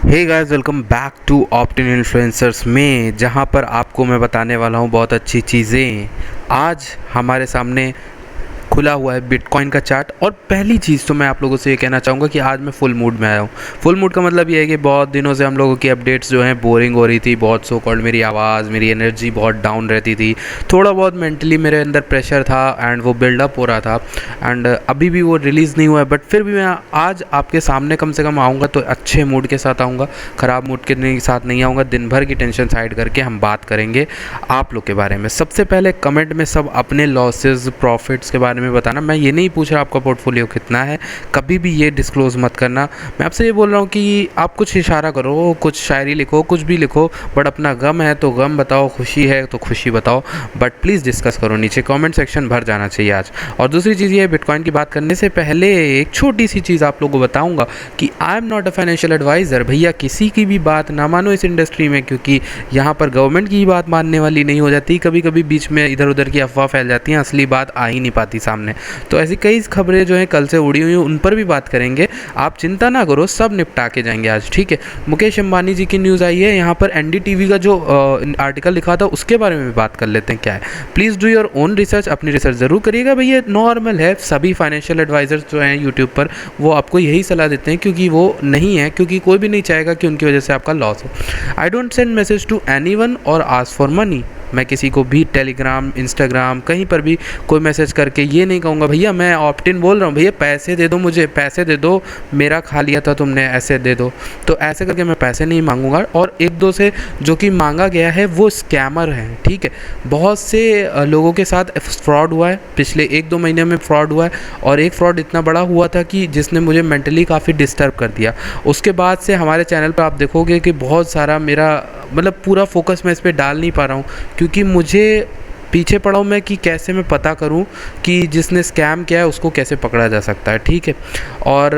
Hey guys, welcome back to Optin influencers में, जहां पर आपको मैं बताने वाला हूं बहुत अच्छी चीज़ें। आज हमारे सामने खुला हुआ है बिटकॉइन का चार्ट। और पहली चीज़ तो मैं आप लोगों से ये कहना चाहूँगा कि आज मैं फुल मूड में आया हूँ। फुल मूड का मतलब ये है कि बहुत दिनों से हम लोगों की अपडेट्स जो हैं बोरिंग हो रही थी, बहुत सो कॉल्ड मेरी आवाज़, मेरी एनर्जी बहुत डाउन रहती थी, थोड़ा बहुत मेंटली मेरे अंदर प्रेशर था एंड वो बिल्डअप हो रहा था। एंड अभी भी वो रिलीज़ नहीं हुआ है, बट फिर भी मैं आज आपके सामने कम से कम आऊँगा तो अच्छे मूड के साथ आऊँगा, ख़राब मूड के साथ नहीं आऊँगा। दिन भर की टेंशन साइड करके हम बात करेंगे आप लोग के बारे में। सबसे पहले कमेंट में सब अपने लॉसेस प्रॉफिट्स के बारे में बताना। मैं ये नहीं पूछ रहा आपका पोर्टफोलियो कितना है, कभी भी ये डिस्क्लोज़ मत करना। मैं आपसे ये बोल रहा हूँ कि आप कुछ इशारा करो, कुछ शायरी लिखो, कुछ भी लिखो, बट अपना गम है तो गम बताओ, खुशी है तो खुशी बताओ, बट प्लीज़ डिस्कस करो नीचे। कमेंट सेक्शन भर जाना चाहिए आज। और दूसरी चीज़ ये, बिटकॉइन की बात करने से पहले एक छोटी सी चीज़ आप लोगों को बताऊँगा कि I am not a financial adviser. भैया किसी की भी बात ना मानो इस इंडस्ट्री में, क्योंकि यहाँ पर गवर्नमेंट की बात मानने वाली नहीं हो जाती। कभी कभी बीच में इधर उधर की अफवाह फैल जाती हैं, असली बात आ ही नहीं पाती सामने। तो ऐसी कई खबरें जो हैं कल से उड़ी हुई हैं, उन पर भी बात करेंगे। आप चिंता ना करो, सब निपटा के जाएंगे आज, ठीक है। मुकेश अंबानी जी की न्यूज़ आई है यहाँ पर। एनडीटीवी का जो आर्टिकल लिखा था उसके बारे में भी बात कर लेते हैं क्या है। Please do your own research, अपनी रिसर्च ज़रूर करिएगा भैया, नॉर्मल है। सभी फाइनेंशियल एडवाइजर्स जो हैं यूट्यूब पर वो आपको यही सलाह देते हैं, क्योंकि वो नहीं है, क्योंकि कोई भी नहीं चाहेगा कि उनकी वजह से आपका लॉस हो। I don't send message to anyone और आस्क फॉर मनी। मैं किसी को भी टेलीग्राम, इंस्टाग्राम, कहीं पर भी कोई मैसेज करके ये नहीं कहूँगा भैया मैं ऑप्टिन बोल रहा हूँ, भैया पैसे दे दो, मुझे पैसे दे दो, मेरा खा लिया था तुमने, ऐसे दे दो। तो ऐसे करके मैं पैसे नहीं मांगूंगा। और एक दो से जो कि मांगा गया है वो स्कैमर हैं, ठीक है। बहुत से लोगों के साथ फ्रॉड हुआ है, पिछले 1-2 महीने में फ्रॉड हुआ है। और एक फ्रॉड इतना बड़ा हुआ था कि जिसने मुझे मेंटली काफ़ी डिस्टर्ब कर दिया। उसके बाद से हमारे चैनल पर आप देखोगे कि बहुत सारा मेरा मतलब पूरा फोकस मैं इस पर डाल नहीं पा रहा हूँ, क्योंकि मुझे पीछे पड़ा हूँ मैं कि कैसे मैं पता करूँ कि जिसने स्कैम किया है उसको कैसे पकड़ा जा सकता है, ठीक है। और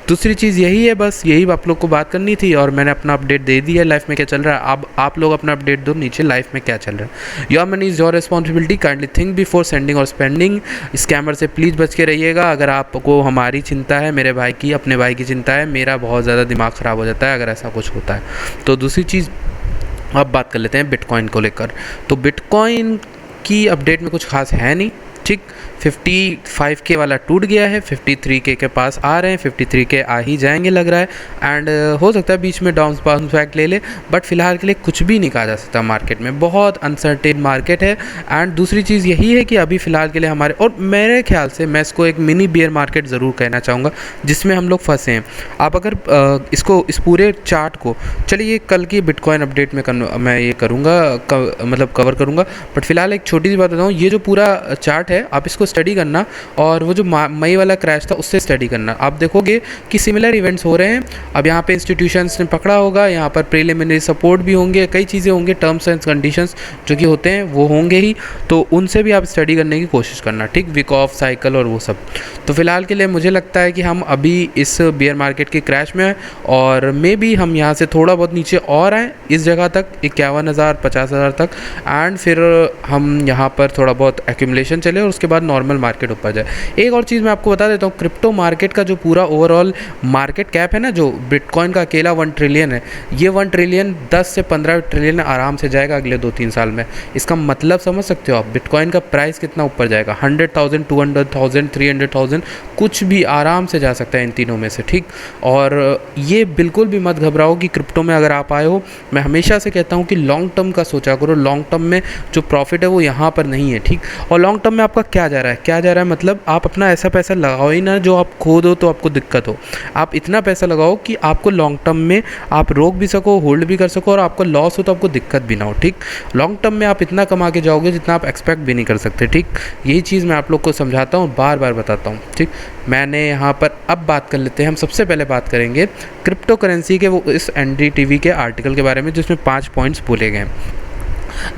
दूसरी चीज़ यही है, बस यही आप लोग को बात करनी थी। और मैंने अपना अपडेट दे दिया है लाइफ में क्या चल रहा है। अब आप लोग अपना अपडेट दो नीचे, लाइफ में क्या चल रहा है। Your money is your responsibility, kindly think before sending और स्पेंडिंग। स्कैमर से प्लीज़ बच के रहिएगा। अगर आपको हमारी चिंता है, मेरे भाई की, अपने भाई की चिंता है, मेरा बहुत ज़्यादा दिमाग ख़राब हो जाता है अगर ऐसा कुछ होता है। तो दूसरी चीज़ अब बात कर लेते हैं बिटकॉइन को लेकर। तो बिटकॉइन की अपडेट में कुछ खास है नहीं, ठीक। 55K वाला टूट गया है, 53K के पास आ रहे हैं, 53K आ ही जाएंगे लग रहा है। एंड हो सकता है बीच में बाउंस बैक ले ले, बट फिलहाल के लिए कुछ भी नहीं कहा जा सकता। मार्केट में बहुत अनसर्टेन मार्केट है। एंड दूसरी चीज़ यही है कि अभी फ़िलहाल के लिए हमारे, और मेरे ख्याल से मैं इसको एक मिनी बियर मार्केट ज़रूर कहना चाहूँगा जिसमें हम लोग फंसे हैं। आप अगर इस पूरे चार्ट को, चलिए कल की बिटकॉइन अपडेट में मैं ये करूँगा, मतलब कवर करूँगा। बट फिलहाल एक छोटी सी बात बताऊँ, ये जो पूरा चार्ट है आप इसको स्टडी करना, और वो जो मई वाला क्रैश था उससे स्टडी करना। आप देखोगे कि सिमिलर इवेंट्स हो रहे हैं। अब यहाँ पे इंस्टीट्यूशंस ने पकड़ा होगा, यहाँ पर प्रीलिमिनरी सपोर्ट भी होंगे, कई चीज़ें होंगे, टर्म्स एंड कंडीशंस जो कि होते हैं वो होंगे ही। तो उनसे भी आप स्टडी करने की कोशिश करना, ठीक। वीक ऑफ साइकिल और वो सब। तो फिलहाल के लिए मुझे लगता है कि हम अभी इस बियर मार्केट के क्रैश में हैं, और मे बी हम यहाँ से थोड़ा बहुत नीचे और आएँ इस जगह तक 51,000 50,000 तक। एंड फिर हम यहाँ पर थोड़ा बहुत एक्यूमुलेशन चले और उसके बाद नॉर्मल मार्केट ऊपर जाए। एक और चीज़ मैं आपको बता देता हूँ, क्रिप्टो मार्केट का जो पूरा ओवरऑल मार्केट कैप है ना, जो बिटकॉइन का अकेला 1 ट्रिलियन है, ये 1 ट्रिलियन 10 से 15 ट्रिलियन आराम से जाएगा अगले 2-3 साल में। इसका मतलब समझ सकते हो आप, बिटकॉइन का प्राइस कितना ऊपर जाएगा। 100,000 200,000 300,000 कुछ भी आराम से जा सकता है इन तीनों में से, ठीक। और ये बिल्कुल भी मत घबराओ कि क्रिप्टो में अगर आप आए हो, मैं हमेशा से कहता हूँ कि लॉन्ग टर्म का सोचा करो। लॉन्ग टर्म में जो प्रॉफिट है वो यहाँ पर नहीं है, ठीक। और लॉन्ग टर्म में आपका क्या जा रहा है मतलब आप अपना ऐसा पैसा लगाओ ही ना जो आप खो दो तो आपको दिक्कत हो। आप इतना पैसा लगाओ कि आपको लॉन्ग टर्म में आप रोक भी सको, होल्ड भी कर सको, और आपको लॉस हो तो आपको दिक्कत भी ना हो, ठीक। लॉन्ग टर्म में आप इतना कमा के जाओगे जितना आप एक्सपेक्ट भी नहीं कर सकते, ठीक। यही चीज़ मैं आप लोग को समझाता हूँ, बार बार बताता हूँ, ठीक। मैंने यहाँ पर अब बात कर लेते हैं। हम सबसे पहले बात करेंगे क्रिप्टो करेंसी के वो इस एनडीटीवी के आर्टिकल के बारे में जिसमें 5 पॉइंट्स बोले गए हैं।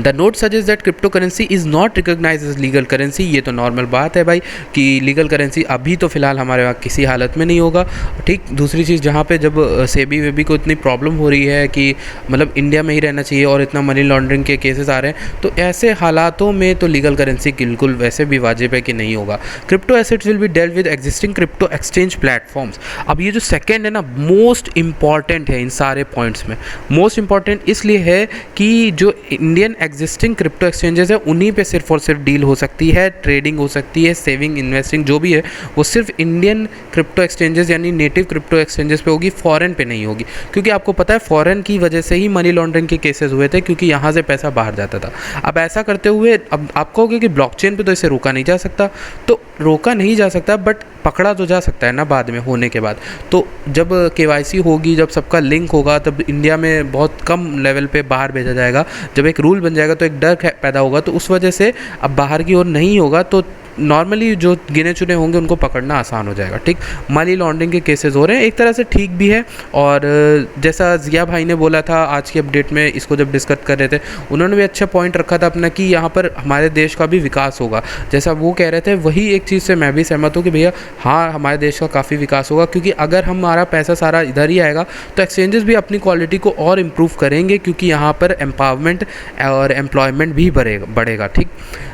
The note suggest that crypto currency is not recognise as legal currency. ये तो नॉर्मल बात है भाई कि लीगल करेंसी अभी तो फ़िलहाल हमारे वहाँ किसी हालत में नहीं होगा, ठीक। दूसरी चीज़, जहाँ पे जब सेबी वेबी को इतनी प्रॉब्लम हो रही है कि मतलब इंडिया में ही रहना चाहिए और इतना मनी लॉन्ड्रिंग के केसेस आ रहे हैं, तो ऐसे हालातों में तो लीगल करेंसी बिल्कुल वैसे भी वाजिब है कि नहीं होगा। Crypto assets will be dealt with existing crypto exchange platforms. अब ये जो सेकेंड है ना, मोस्ट इंपॉर्टेंट है इन सारे पॉइंट्स में। मोस्ट इंपॉर्टेंट इसलिए है कि जो इंडियन एग्जिस्टिंग क्रिप्टो एक्सचेंजेस है उन्हीं पे सिर्फ और सिर्फ डील हो सकती है, ट्रेडिंग हो सकती है, सेविंग इन्वेस्टिंग जो भी है वो सिर्फ इंडियन क्रिप्टो एक्सचेंजेस यानी नेटिव क्रिप्टो एक्सचेंजेस पे होगी, फॉरेन पे नहीं होगी। क्योंकि आपको पता है फॉरेन की वजह से ही मनी लॉन्ड्रिंग के केसेस हुए थे, क्योंकि यहाँ से पैसा बाहर जाता था। अब ऐसा करते हुए अब आप कहोगे कि ब्लॉकचेन पे तो इसे रोका नहीं जा सकता, तो रोका नहीं जा सकता बट पकड़ा तो जा सकता है ना बाद में, होने के बाद। तो जब केवाईसी होगी, जब सबका लिंक होगा, तब इंडिया में बहुत कम लेवल पे बाहर भेजा जाएगा। जब एक रूल बन जाएगा तो एक डर पैदा होगा, तो उस वजह से अब बाहर की ओर नहीं होगा, तो नॉर्मली जो गिने चुने होंगे उनको पकड़ना आसान हो जाएगा, ठीक। मनी लॉन्ड्रिंग के केसेस हो रहे हैं, एक तरह से ठीक भी है। और जैसा जिया भाई ने बोला था आज की अपडेट में, इसको जब डिस्कस कर रहे थे, उन्होंने भी अच्छा पॉइंट रखा था अपना कि यहाँ पर हमारे देश का भी विकास होगा। जैसा वो कह रहे थे वही एक चीज़ से मैं भी सहमत हूँ कि भैया हाँ, हमारे देश का काफ़ी विकास होगा, क्योंकि अगर हमारा पैसा सारा इधर ही आएगा तो एक्सचेंजेस भी अपनी क्वालिटी को और इम्प्रूव करेंगे, क्योंकि यहाँ पर एम्पावरमेंट और एम्प्लॉयमेंट भी बढ़ेगा, ठीक।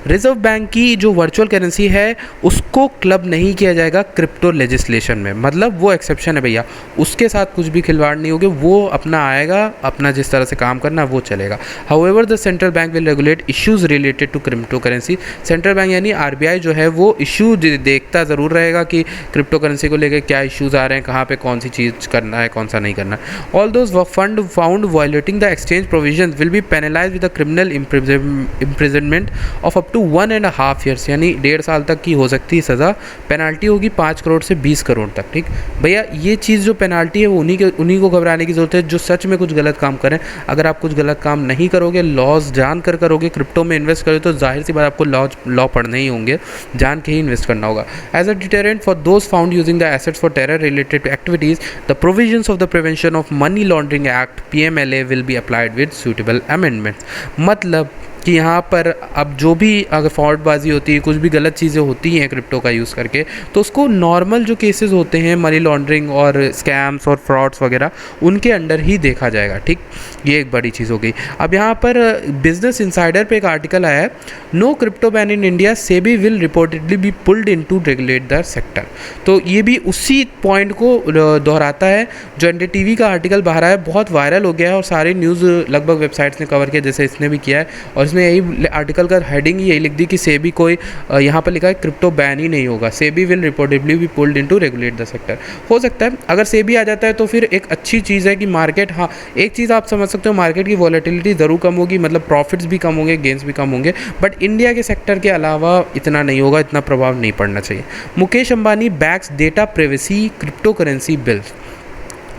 रिजर्व बैंक की जो वर्चुअल करेंसी है उसको क्लब नहीं किया जाएगा क्रिप्टो लेजिस्लेशन में, मतलब वो एक्सेप्शन है भैया, उसके साथ कुछ भी खिलवाड़ नहीं होगी, वो अपना आएगा, अपना जिस तरह से काम करना वो चलेगा। However the central bank will regulate issues related to crypto currency. Central bank यानी आरबीआई जो है वो इशू देखता ज़रूर रहेगा कि क्रिप्टो करेंसी को लेकर क्या इश्यूज़ आ रहे हैं, कहाँ पे कौन सी चीज़ करना है, कौन सा नहीं करना है। All those fund found violating the exchange provision will be penalise with a criminal imprisonment of up to 1.5 years, यानी 1.5 साल तक की हो सकती है सज़ा। पेनाल्टी होगी 5 करोड़ से 20 करोड़ तक, ठीक। भैया ये चीज़ जो पेनाल्टी है वो उन्हीं को घबराने की ज़रूरत है जो सच में कुछ गलत काम करें। अगर आप कुछ गलत काम नहीं करोगे, लॉस जान कर करोगे, क्रिप्टो में इन्वेस्ट करोगे, तो जाहिर सी बात आपको लॉ पढ़ने ही होंगे, जान के ही इन्वेस्ट करना होगा। As a deterrent for those found using the assets for terror related activities, the provisions of the prevention of money laundering act PMLA will be applied with suitable amendments. मतलब कि यहाँ पर अब जो भी अगर फ्रॉडबाजी होती है, कुछ भी गलत चीज़ें होती हैं क्रिप्टो का यूज़ करके, तो उसको नॉर्मल जो केसेस होते हैं मनी लॉन्ड्रिंग और स्कैम्स और फ्रॉड्स वगैरह, उनके अंडर ही देखा जाएगा, ठीक। ये एक बड़ी चीज़ हो गई। अब यहाँ पर बिजनेस इनसाइडर पे एक आर्टिकल आया है, no crypto ban in India, SEBI will reportedly be pulled in to regulate the sector. तो ये भी उसी पॉइंट को दोहराता है जो NDTV का आर्टिकल बाहर आया, बहुत वायरल हो गया है और सारे न्यूज़ लगभग वेबसाइट्स ने कवर किया, जैसे इसने भी किया है। और इसमें यही आर्टिकल का हेडिंग यही लिख दी कि सेबी कोई यहाँ पर लिखा है क्रिप्टो बैन ही नहीं होगा, SEBI will reportedly be pulled into regulate the sector. हो सकता है अगर सेबी आ जाता है तो फिर एक अच्छी चीज़ है कि मार्केट, हाँ एक चीज़ आप समझ सकते हो, मार्केट की वॉलेटिलिटी ज़रूर कम होगी, मतलब प्रॉफिट्स भी कम होंगे, गेंस भी कम होंगे, बट इंडिया के सेक्टर के अलावा इतना नहीं होगा, इतना प्रभाव नहीं पड़ना चाहिए। Mukesh Ambani backs data privacy crypto currency bills.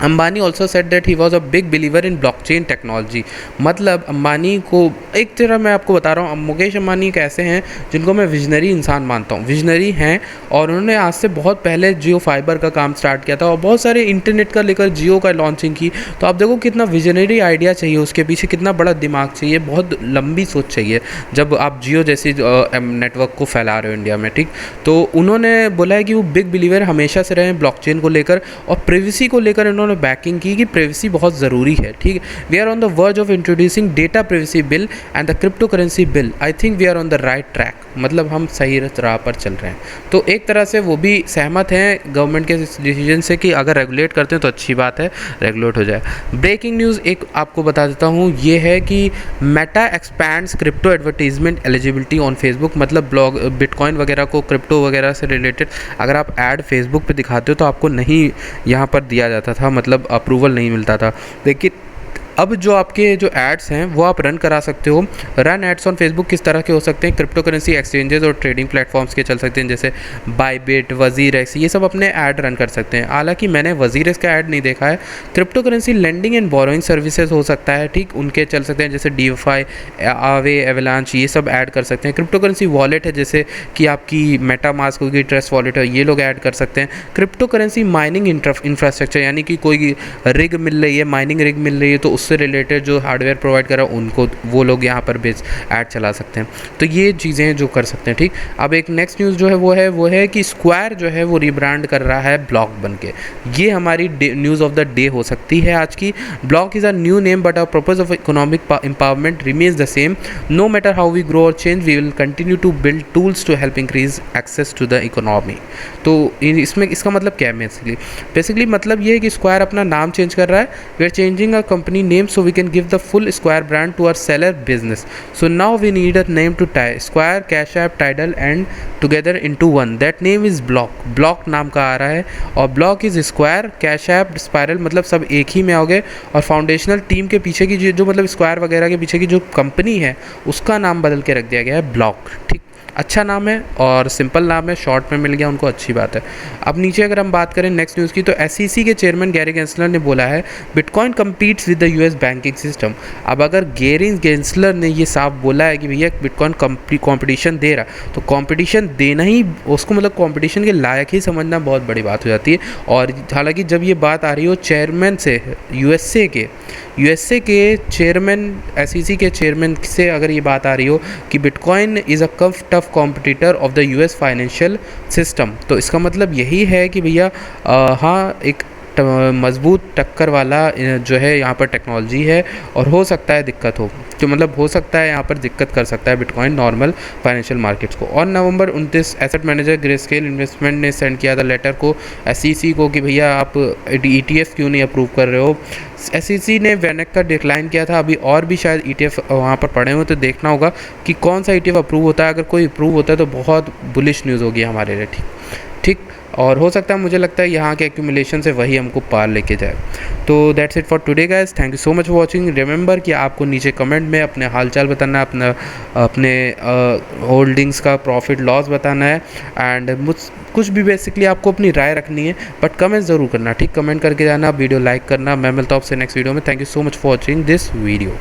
Ambani also said that he was a big believer in blockchain technology. मतलब अंबानी को एक तरह मैं आपको बता रहा हूँ, मुकेश अंबानी एक ऐसे हैं जिनको मैं विजनरी इंसान मानता हूँ, विजनरी हैं, और उन्होंने आज से बहुत पहले जियो फाइबर का काम स्टार्ट किया था और बहुत सारे इंटरनेट का लेकर जियो का लॉन्चिंग की। तो आप देखो कितना विजनरी आइडिया चाहिए, उसके पीछे कितना बड़ा दिमाग चाहिए, बहुत लंबी सोच चाहिए जब आप जियो जैसी नेटवर्क को फैला रहे हो इंडिया में, ठीक। तो उन्होंने बोला है कि वो बिग बिलीवर हमेशा से रहे हैं ब्लॉकचेन को लेकर, और प्राइवेसी को लेकर उन्होंने बैकिंग की कि प्राइवेसी बहुत ज़रूरी है, ठीक। We are on the verge of introducing data privacy bill and the crypto currency bill, I think we are on the right track, मतलब हम सही राह पर चल रहे हैं। तो एक तरह से वो भी सहमत हैं गवर्नमेंट के डिसीजन से कि अगर रेगुलेट करते हैं तो अच्छी बात है, रेगुलेट हो जाए। ब्रेकिंग न्यूज़ एक आपको बता देता हूँ, ये है कि Meta expands crypto advertisement eligibility on Facebook. मतलब ब्लॉग बिटकॉइन वगैरह को क्रिप्टो वगैरह से रिलेटेड अगर आप ऐड फेसबुक पे दिखाते हो तो आपको नहीं यहाँ पर दिया जाता था, मतलब अप्रूवल नहीं मिलता था। लेकिन अब जो आपके जो एड्स हैं वो आप रन करा सकते हो। रन एड्स ऑन फेसबुक किस तरह के हो सकते हैं, क्रिप्टो करेंसी एक्सचेंजेस और ट्रेडिंग प्लेटफॉर्म्स के चल सकते हैं, जैसे बायबिट, वजीरेक्स, ये सब अपने ऐड रन कर सकते हैं। हालांकि मैंने वजीरेक्स का ऐड नहीं देखा है। Crypto currency lending and borrowing services हो सकता है, ठीक, उनके चल सकते हैं, जैसे डीफाई, आवे, एवलांच, ये सब ऐड कर सकते हैं। क्रिप्टो करेंसी वॉलेट है, जैसे कि आपकी मेटामास्क होगी, ट्रस्ट वॉलेट है, ये लोग ऐड कर सकते हैं। क्रिप्टो करेंसी माइनिंग इंफ्रास्ट्रक्चर, यानी कि कोई रिग मिल रही है, माइनिंग रिग मिल रही है, तो उससे रिलेटेड जो हार्डवेयर प्रोवाइड कर रहा है उनको, वो लोग यहाँ पर बेच ऐड चला सकते हैं। तो ये चीज़ें जो कर सकते हैं, ठीक। अब एक नेक्स्ट न्यूज़ जो है वो है कि स्क्वायर जो है वो रिब्रांड कर रहा है ब्लॉक बन के। ये हमारी न्यूज़ ऑफ द डे हो सकती है आज की। Block is a new name but our purpose of economic empowerment remains the same. No matter how we grow और change, we will continue to build tools to help increase access to the economy. तो इसमें इसका मतलब क्या है basically मतलब ये है कि स्क्वायर अपना नाम चेंज कर रहा है। We are changing a company name so we can give the full square brand to our seller business. So now we need a name to tie square, cash app, tidal and together into one. That name is block. Block नाम का आ रहा है और block is square, cash app, spiral, मतलब सब एक ही में आओगे। और फाउंडेशनल टीम के पीछे की जो मतलब स्क्वायर वगैरह के पीछे की जो कंपनी है उसका नाम बदल के रख दिया गया है ब्लॉक, ठीक। अच्छा नाम है और सिंपल नाम है, शॉर्ट में मिल गया उनको, अच्छी बात है। अब नीचे अगर हम बात करें नेक्स्ट न्यूज़ की, तो SEC के चेयरमैन गैरी गेंसलर ने बोला है bitcoin competes with the US banking system. अब अगर गैरी गेंसलर ने ये साफ बोला है कि भैया बिटकॉइन कंपटीशन दे रहा, तो कंपटीशन देना ही उसको मतलब कंपटीशन के लायक ही समझना बहुत बड़ी बात हो जाती है। और हालांकि जब ये बात आ रही हो चेयरमैन से, USA के चेयरमैन, SEC के चेयरमैन से अगर ये बात आ रही हो कि bitcoin is a tough competitor of the US financial system, तो इसका मतलब यही है कि भैया हाँ एक मजबूत टक्कर वाला जो है यहाँ पर टेक्नोलॉजी है और हो सकता है दिक्कत हो, तो मतलब हो सकता है यहाँ पर दिक्कत कर सकता है बिटकॉइन नॉर्मल फाइनेंशियल मार्केट्स को। और नवंबर 29 एसेट मैनेजर ग्रेस्केल इन्वेस्टमेंट ने सेंड किया था लेटर को SEC को कि भैया आप ETF क्यों नहीं अप्रूव कर रहे हो। SEC ने वैनेक का डिक्लाइन किया था, अभी और भी शायद ETF वहाँ पर पड़े हुए, तो देखना होगा कि कौन सा ETF अप्रूव होता है। अगर कोई अप्रूव होता है तो बहुत बुलिश न्यूज़ होगी हमारे लिए, ठीक। और हो सकता है, मुझे लगता है यहाँ के एक्यूमुलेशन से वही हमको पार लेके जाए। तो that's it for today guys, thank you so much for watching. Remember कि आपको नीचे कमेंट में अपने हालचाल बताना है, अपने होल्डिंग्स का प्रॉफिट लॉस बताना है, एंड कुछ भी बेसिकली आपको अपनी राय रखनी है, बट कमेंट ज़रूर करना, ठीक। कमेंट करके जाना, वीडियो लाइक करना। मैं मिलता हूँ आपसे नेक्स्ट वीडियो में। Thank you so much for watching this video.